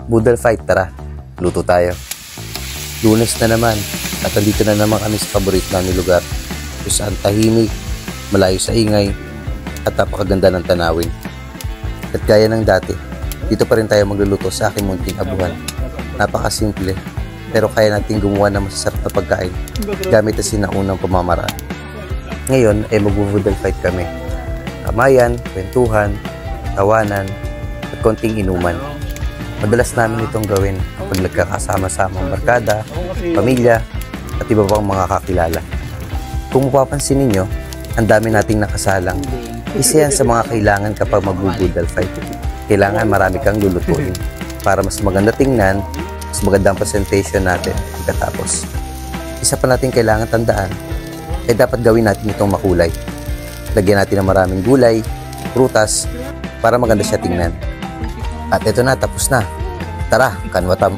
Boodle fight, tara. Luto tayo. Lunes na naman at andito na naman kami sa paborito namin lugar kung saan tahimik, malayo sa ingay at napakaganda ng tanawin. At gaya ng dati, dito pa rin tayo magluluto sa aking munting abuhan. Napakasimple pero kaya natin gumawa ng masasarap na pagkain gamit ang sinaunang pamamaraan. Ngayon ay mag-boodle fight kami. Kamayan, kwentuhan, tawanan at konting inuman. Madalas namin itong gawin kapag nagkakasama-samang barkada, pamilya, at iba pang mga kakilala. Kung mapapansin ninyo, ang dami nating nakasalang. Isa yan sa mga kailangan kapag mag-boodle fight. Kailangan marami kang lulutuin para mas maganda tingnan, mas maganda ang presentation natin pagkatapos. Isa pa natin kailangan tandaan ay dapat gawin natin itong makulay. Lagyan natin ng maraming gulay, prutas, para maganda siya tingnan. At ito na, tapos na. Tara, kanwatam!